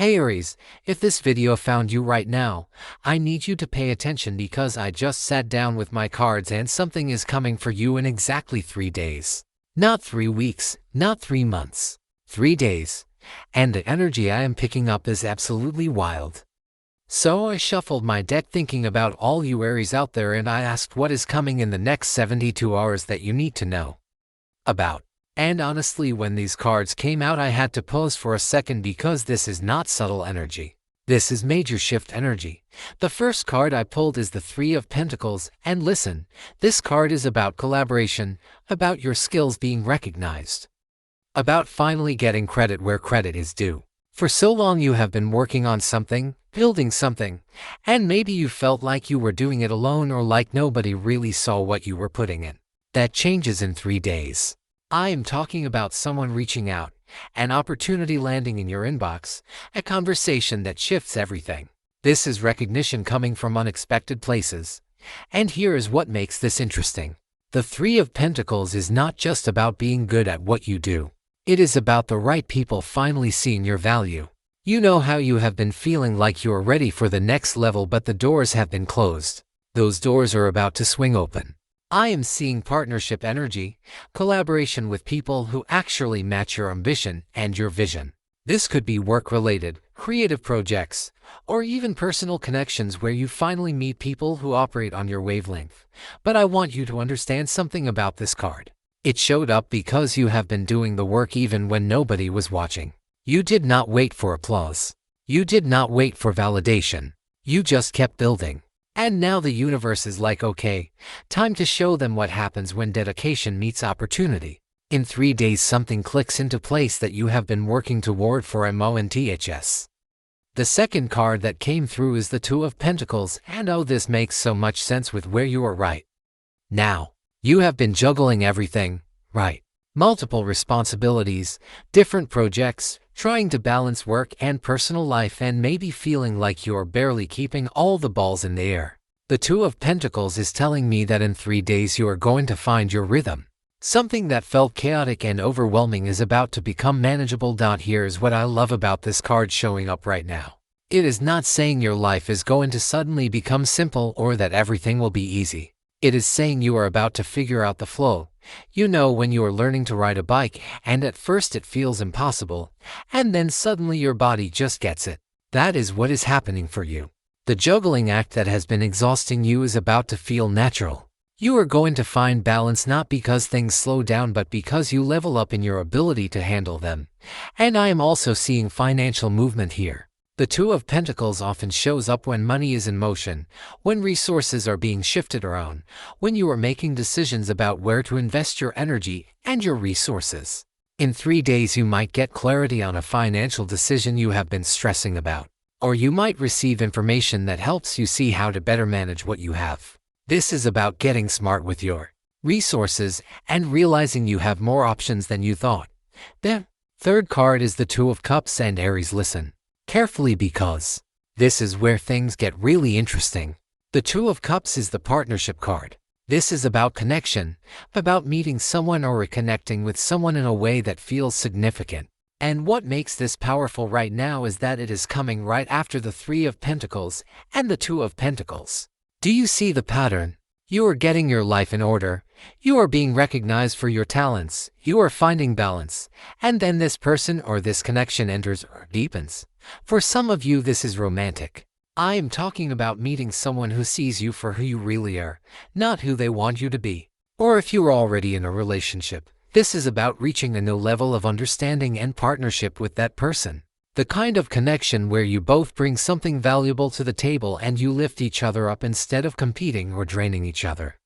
Hey Aries, if this video found you right now, I need you to pay attention because I just sat down with my cards and something is coming for you in exactly 3 days. Not 3 weeks, not 3 months, 3 days. And the energy I am picking up is absolutely wild. So I shuffled my deck thinking about all you Aries out there and I asked what is coming in the next 72 hours that you need to know about. And honestly, when these cards came out, I had to pause for a second because this is not subtle energy. This is major shift energy. The first card I pulled is the Three of Pentacles, and listen, this card is about collaboration, about your skills being recognized, about finally getting credit where credit is due. For so long you have been working on something, building something, and maybe you felt like you were doing it alone or like nobody really saw what you were putting in. That changes in 3 days. I am talking about someone reaching out, an opportunity landing in your inbox, a conversation that shifts everything. This is recognition coming from unexpected places. And here is what makes this interesting. The Three of Pentacles is not just about being good at what you do. It is about the right people finally seeing your value. You know how you have been feeling like you are ready for the next level, but the doors have been closed. Those doors are about to swing open. I am seeing partnership energy, collaboration with people who actually match your ambition and your vision. This could be work-related, creative projects, or even personal connections where you finally meet people who operate on your wavelength. But I want you to understand something about this card. It showed up because you have been doing the work even when nobody was watching. You did not wait for applause. You did not wait for validation. You just kept building. And now the universe is like, okay, time to show them what happens when dedication meets opportunity. In 3 days something clicks into place that you have been working toward for a moment. The second card that came through is the Two of Pentacles, and oh, this makes so much sense with where you are right now. You have been juggling everything, right? Multiple responsibilities, different projects, trying to balance work and personal life, and maybe feeling like you're barely keeping all the balls in the air. The Two of Pentacles is telling me that in 3 days you are going to find your rhythm. Something that felt chaotic and overwhelming is about to become manageable. Here's what I love about this card showing up right now. It is not saying your life is going to suddenly become simple or that everything will be easy. It is saying you are about to figure out the flow. You know, when you are learning to ride a bike and at first it feels impossible, and then suddenly your body just gets it. That is what is happening for you. The juggling act that has been exhausting you is about to feel natural. You are going to find balance not because things slow down but because you level up in your ability to handle them. And I am also seeing financial movement here. The Two of Pentacles often shows up when money is in motion, when resources are being shifted around, when you are making decisions about where to invest your energy and your resources. In 3 days you might get clarity on a financial decision you have been stressing about, or you might receive information that helps you see how to better manage what you have. This is about getting smart with your resources and realizing you have more options than you thought. The third card is the Two of Cups, and Aries, listen carefully because this is where things get really interesting. The Two of Cups is the partnership card. This is about connection, about meeting someone or reconnecting with someone in a way that feels significant. And what makes this powerful right now is that it is coming right after the Three of Pentacles and the Two of Pentacles. Do you see the pattern? You are getting your life in order. You are being recognized for your talents. You are finding balance. And then this person or this connection enters or deepens. For some of you, this is romantic. I am talking about meeting someone who sees you for who you really are, not who they want you to be. Or if you are already in a relationship, this is about reaching a new level of understanding and partnership with that person. The kind of connection where you both bring something valuable to the table and you lift each other up instead of competing or draining each other.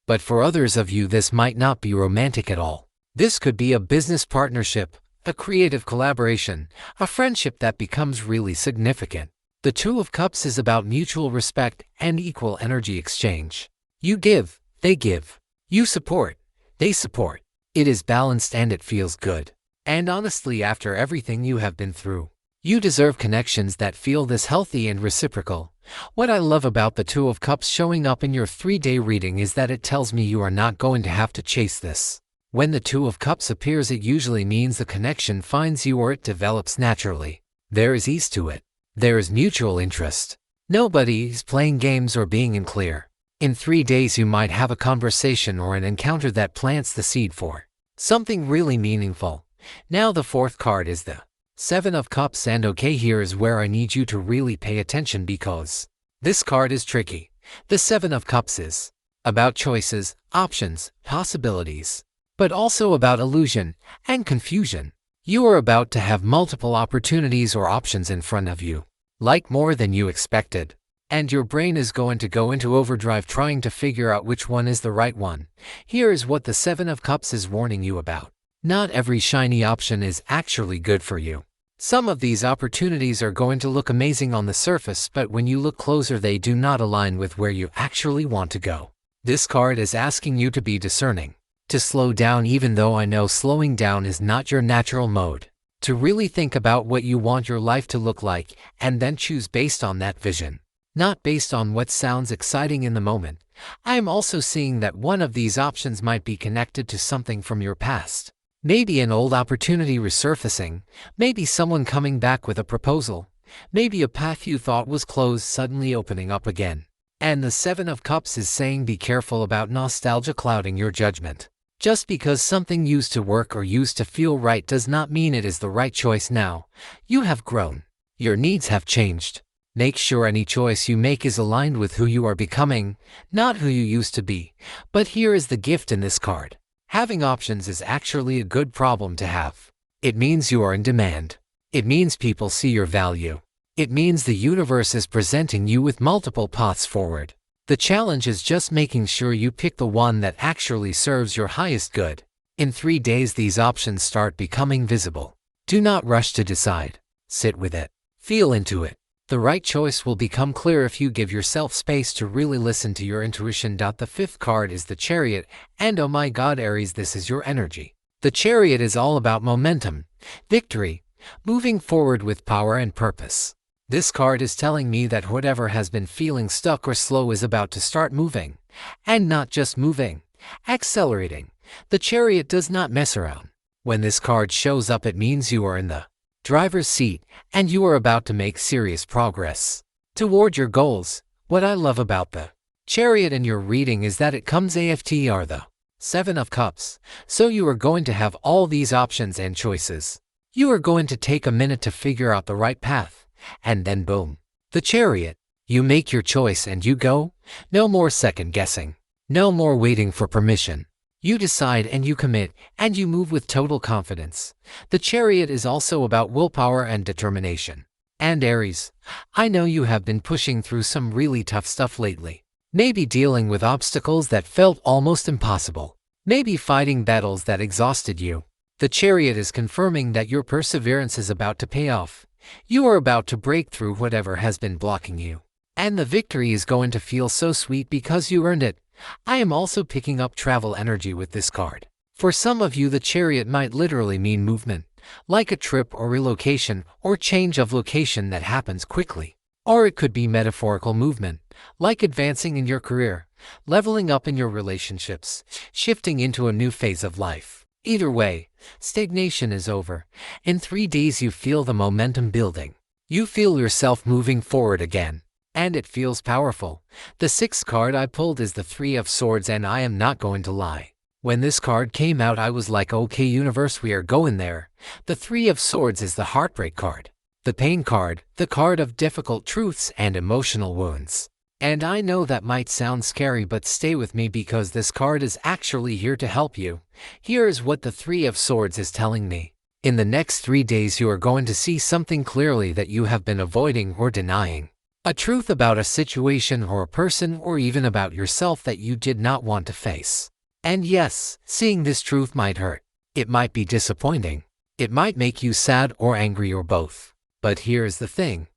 But for others of you, this might not be romantic at all. This could be a business partnership, a creative collaboration, a friendship that becomes really significant. The Two of Cups is about mutual respect and equal energy exchange. You give, they give. You support, they support. It is balanced and it feels good. And honestly, after everything you have been through, you deserve connections that feel this healthy and reciprocal. What I love about the Two of Cups showing up in your 3-day reading is that it tells me you are not going to have to chase this. When the Two of Cups appears, it usually means the connection finds you or it develops naturally. There is ease to it. There is mutual interest. Nobody's playing games or being unclear. In 3 days you might have a conversation or an encounter that plants the seed for something really meaningful. Now the fourth card is the Seven of Cups, and okay, here is where I need you to really pay attention because this card is tricky. The Seven of Cups is about choices, options, possibilities, but also about illusion and confusion. You are about to have multiple opportunities or options in front of you, like more than you expected. And your brain is going to go into overdrive trying to figure out which one is the right one. Here is what the Seven of Cups is warning you about. Not every shiny option is actually good for you. Some of these opportunities are going to look amazing on the surface, but when you look closer they do not align with where you actually want to go. This card is asking you to be discerning, to slow down even though I know slowing down is not your natural mode, to really think about what you want your life to look like and then choose based on that vision, not based on what sounds exciting in the moment. I am also seeing that one of these options might be connected to something from your past. Maybe an old opportunity resurfacing, maybe someone coming back with a proposal, maybe a path you thought was closed suddenly opening up again. And the Seven of Cups is saying be careful about nostalgia clouding your judgment. Just because something used to work or used to feel right does not mean it is the right choice now. You have grown. Your needs have changed. Make sure any choice you make is aligned with who you are becoming, not who you used to be. But here is the gift in this card. Having options is actually a good problem to have. It means you are in demand. It means people see your value. It means the universe is presenting you with multiple paths forward. The challenge is just making sure you pick the one that actually serves your highest good. In 3 days these options start becoming visible. Do not rush to decide. Sit with it. Feel into it. The right choice will become clear if you give yourself space to really listen to your intuition. The fifth card is the Chariot, and oh my god Aries, this is your energy. The Chariot is all about momentum, victory, moving forward with power and purpose. This card is telling me that whatever has been feeling stuck or slow is about to start moving. And not just moving, accelerating. The Chariot does not mess around. When this card shows up it means you are in the driver's seat, and you are about to make serious progress toward your goals. What I love about the Chariot in your reading is that it comes after the Seven of Cups, so you are going to have all these options and choices. You are going to take a minute to figure out the right path, and then boom, the Chariot. You make your choice and you go. No more second guessing. No more waiting for permission. You decide and you commit, and you move with total confidence. The Chariot is also about willpower and determination. And Aries, I know you have been pushing through some really tough stuff lately. Maybe dealing with obstacles that felt almost impossible. Maybe fighting battles that exhausted you. The Chariot is confirming that your perseverance is about to pay off. You are about to break through whatever has been blocking you. And the victory is going to feel so sweet because you earned it. I am also picking up travel energy with this card. For some of you the Chariot might literally mean movement, like a trip or relocation or change of location that happens quickly. Or it could be metaphorical movement, like advancing in your career, leveling up in your relationships, shifting into a new phase of life. Either way, stagnation is over. In 3 days you feel the momentum building. You feel yourself moving forward again. And it feels powerful. The sixth card I pulled is the Three of Swords, and I am not going to lie. When this card came out I was like, okay universe, we are going there. The Three of Swords is the heartbreak card. The pain card, the card of difficult truths and emotional wounds. And I know that might sound scary, but stay with me because this card is actually here to help you. Here is what the Three of Swords is telling me. In the next 3 days you are going to see something clearly that you have been avoiding or denying. A truth about a situation or a person or even about yourself that you did not want to face. And yes, seeing this truth might hurt. It might be disappointing. It might make you sad or angry or both. But here's the thing.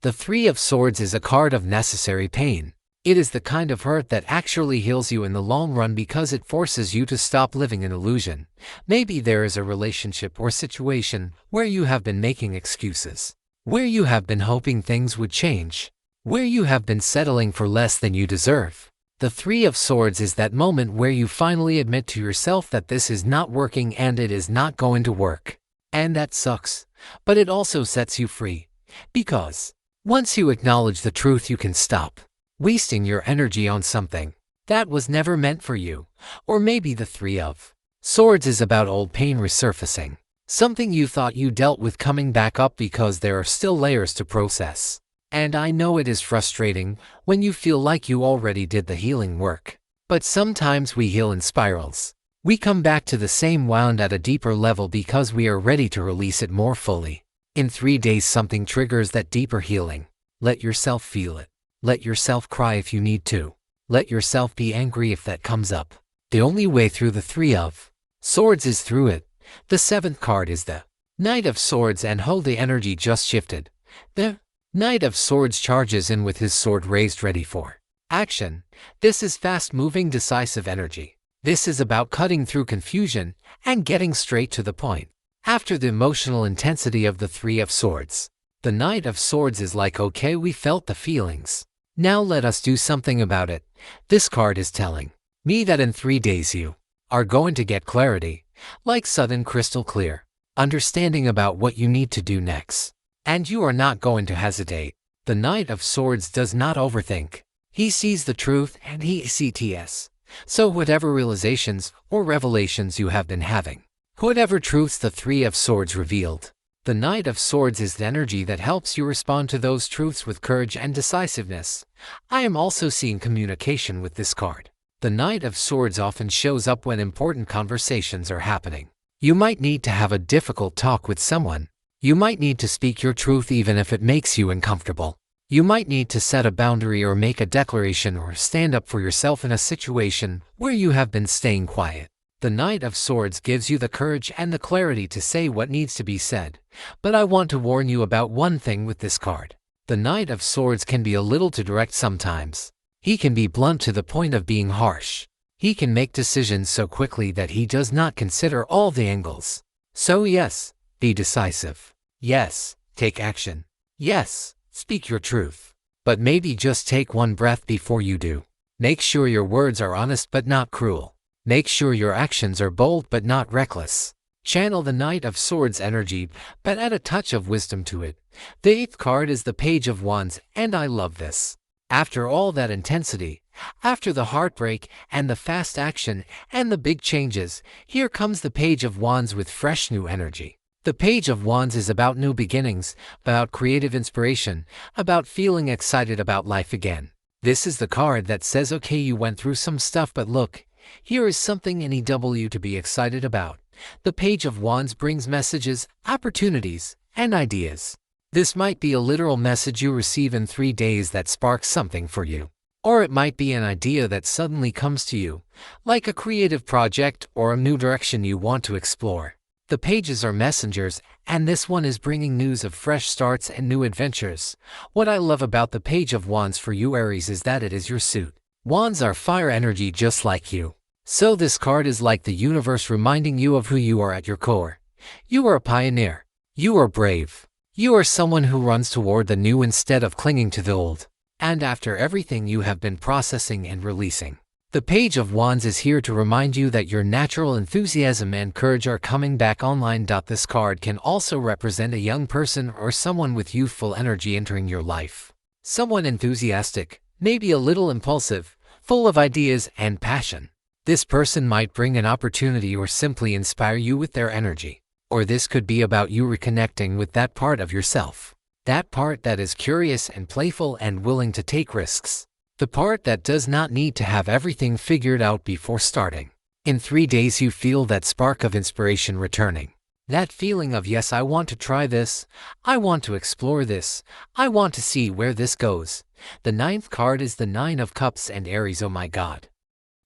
The Three of Swords is a card of necessary pain. It is the kind of hurt that actually heals you in the long run because it forces you to stop living in illusion. Maybe there is a relationship or situation where you have been making excuses. Where you have been hoping things would change. Where you have been settling for less than you deserve. The Three of Swords is that moment where you finally admit to yourself that this is not working and it is not going to work. And that sucks. But it also sets you free. Because once you acknowledge the truth, you can stop wasting your energy on something that was never meant for you. Or maybe the Three of Swords is about old pain resurfacing. Something you thought you dealt with coming back up because there are still layers to process. And I know it is frustrating when you feel like you already did the healing work. But sometimes we heal in spirals. We come back to the same wound at a deeper level because we are ready to release it more fully. In 3 days, something triggers that deeper healing. Let yourself feel it. Let yourself cry if you need to. Let yourself be angry if that comes up. The only way through the Three of Swords is through it. The 7th card is the Knight of Swords, and hold, the energy just shifted. The Knight of Swords charges in with his sword raised, ready for action. This is fast-moving, decisive energy. This is about cutting through confusion and getting straight to the point. After the emotional intensity of the Three of Swords, the Knight of Swords is like, okay, we felt the feelings. Now let us do something about it. This card is telling me that in 3 days you are going to get clarity, like sudden crystal clear understanding about what you need to do next. And you are not going to hesitate. The Knight of Swords does not overthink. He sees the truth and he sees. So whatever realizations or revelations you have been having, whatever truths the Three of Swords revealed, the Knight of Swords is the energy that helps you respond to those truths with courage and decisiveness. I am also seeing communication with this card. The Knight of Swords often shows up when important conversations are happening. You might need to have a difficult talk with someone. You might need to speak your truth even if it makes you uncomfortable. You might need to set a boundary or make a declaration or stand up for yourself in a situation where you have been staying quiet. The Knight of Swords gives you the courage and the clarity to say what needs to be said. But I want to warn you about one thing with this card. The Knight of Swords can be a little too direct sometimes. He can be blunt to the point of being harsh. He can make decisions so quickly that he does not consider all the angles. So yes, be decisive. Yes, take action. Yes, speak your truth. But maybe just take one breath before you do. Make sure your words are honest but not cruel. Make sure your actions are bold but not reckless. Channel the Knight of Swords energy, but add a touch of wisdom to it. The 8th card is the Page of Wands, and I love this. After all that intensity, after the heartbreak and the fast action and the big changes, here comes the Page of Wands with fresh new energy. The Page of Wands is about new beginnings, about creative inspiration, about feeling excited about life again. This is the card that says, okay, you went through some stuff, but look, here is something NEW to be excited about. The Page of Wands brings messages, opportunities, and ideas. This might be a literal message you receive in 3 days that sparks something for you. Or it might be an idea that suddenly comes to you, like a creative project or a new direction you want to explore. The pages are messengers, and this one is bringing news of fresh starts and new adventures. What I love about the Page of Wands for you, Aries, is that it is your suit. Wands are fire energy just like you. So this card is like the universe reminding you of who you are at your core. You are a pioneer. You are brave. You are someone who runs toward the new instead of clinging to the old. And after everything you have been processing and releasing, the Page of Wands is here to remind you that your natural enthusiasm and courage are coming back online. This card can also represent a young person or someone with youthful energy entering your life. Someone enthusiastic, maybe a little impulsive, full of ideas and passion. This person might bring an opportunity or simply inspire you with their energy. Or this could be about you reconnecting with that part of yourself. That part that is curious and playful and willing to take risks. The part that does not need to have everything figured out before starting. In 3 days you feel that spark of inspiration returning. That feeling of, yes, I want to try this. I want to explore this. I want to see where this goes. The 9th card is the 9 of Cups, and Aries, oh my God.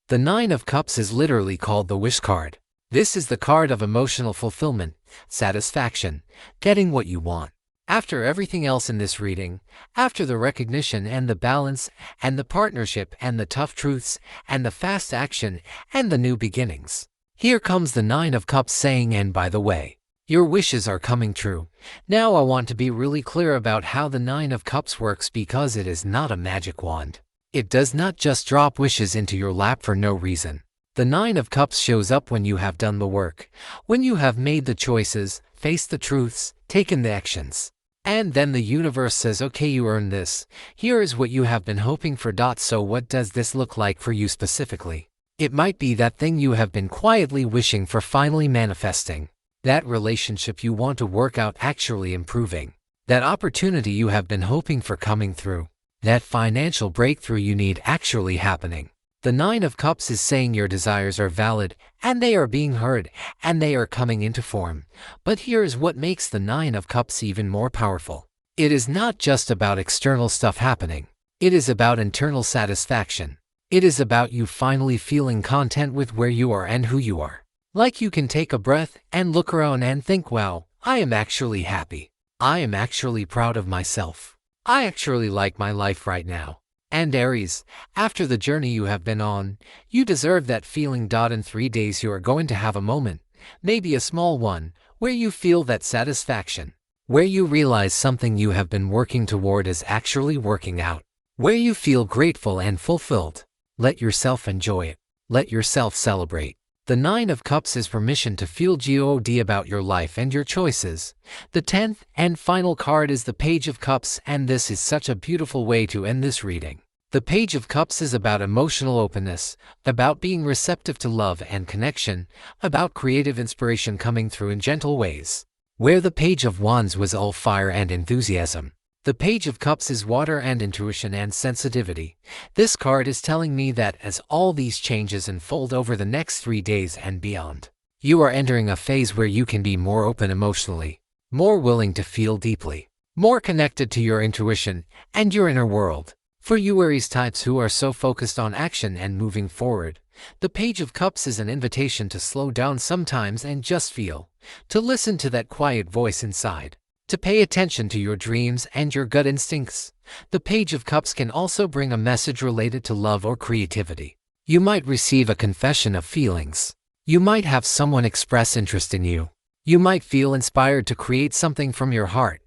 The 9 of Cups is literally called the Wish card. This is the card of emotional fulfillment, satisfaction, getting what you want. After everything else in this reading, after the recognition and the balance and the partnership and the tough truths and the fast action and the new beginnings, here comes the 9 of Cups saying, and by the way, your wishes are coming true. Now I want to be really clear about how the 9 of Cups works, because it is not a magic wand. It does not just drop wishes into your lap for no reason. The Nine of Cups shows up when you have done the work, when you have made the choices, faced the truths, taken the actions. And then the universe says, okay, you earned this. Here is what you have been hoping for. So what does this look like for you specifically? It might be that thing you have been quietly wishing for finally manifesting. That relationship you want to work out actually improving. That opportunity you have been hoping for coming through. That financial breakthrough you need actually happening. The Nine of Cups is saying your desires are valid, and they are being heard, and they are coming into form. But here is what makes the Nine of Cups even more powerful. It is not just about external stuff happening. It is about internal satisfaction. It is about you finally feeling content with where you are and who you are. Like you can take a breath and look around and think, wow, I am actually happy. I am actually proud of myself. I actually like my life right now. And Aries, after the journey you have been on, you deserve that feeling. In 3 days you are going to have a moment, maybe a small one, where you feel that satisfaction, where you realize something you have been working toward is actually working out, where you feel grateful and fulfilled. Let yourself enjoy it. Let yourself celebrate. The Nine of Cups is permission to feel good about your life and your choices. The 10th and final card is the Page of Cups, and this is such a beautiful way to end this reading. The Page of Cups is about emotional openness, about being receptive to love and connection, about creative inspiration coming through in gentle ways. Where the Page of Wands was all fire and enthusiasm, the Page of Cups is water and intuition and sensitivity. This card is telling me that as all these changes unfold over the next 3 days and beyond, you are entering a phase where you can be more open emotionally, more willing to feel deeply, more connected to your intuition and your inner world. For you Aries types who are so focused on action and moving forward, the Page of Cups is an invitation to slow down sometimes and just feel, to listen to that quiet voice inside, to pay attention to your dreams and your gut instincts. The Page of Cups can also bring a message related to love or creativity. You might receive a confession of feelings. You might have someone express interest in you. You might feel inspired to create something from your heart,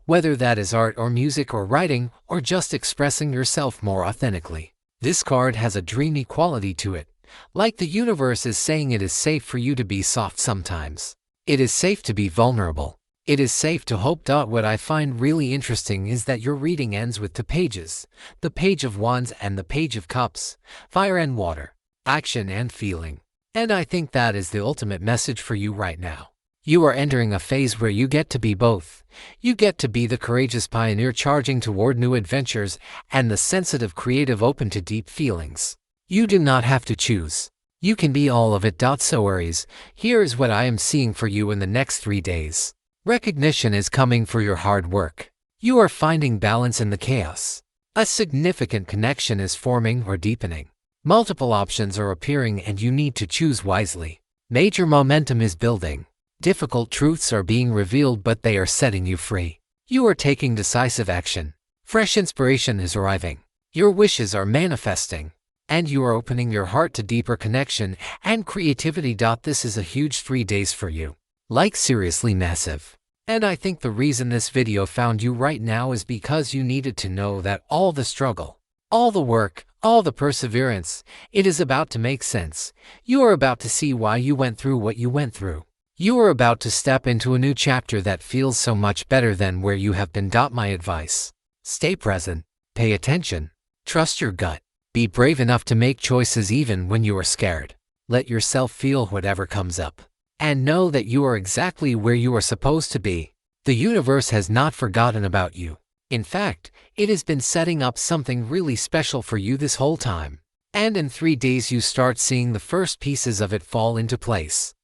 whether that is art or music or writing or just expressing yourself more authentically. This card has a dreamy quality to it, like the universe is saying it is safe for you to be soft sometimes. It is safe to be vulnerable. It is safe to hope. What I find really interesting is that your reading ends with two pages, the Page of Wands and the Page of Cups, fire and water, action and feeling. And I think that is the ultimate message for you right now. You are entering a phase where you get to be both. You get to be the courageous pioneer charging toward new adventures and the sensitive creative open to deep feelings. You do not have to choose. You can be all of it. So Aries, here is what I am seeing for you in the next 3 days. Recognition is coming for your hard work. You are finding balance in the chaos. A significant connection is forming or deepening. Multiple options are appearing and you need to choose wisely. Major momentum is building. Difficult truths are being revealed, but they are setting you free. You are taking decisive action. Fresh inspiration is arriving. Your wishes are manifesting. And you are opening your heart to deeper connection and creativity. This is a huge 3 days for you. Like seriously massive. And I think the reason this video found you right now is because you needed to know that all the struggle, all the work, all the perseverance, it is about to make sense. You are about to see why you went through what you went through. You are about to step into a new chapter that feels so much better than where you have been. My advice: stay present, pay attention, trust your gut, be brave enough to make choices even when you are scared. Let yourself feel whatever comes up. And know that you are exactly where you are supposed to be. The universe has not forgotten about you. In fact, it has been setting up something really special for you this whole time. And in 3 days you start seeing the first pieces of it fall into place.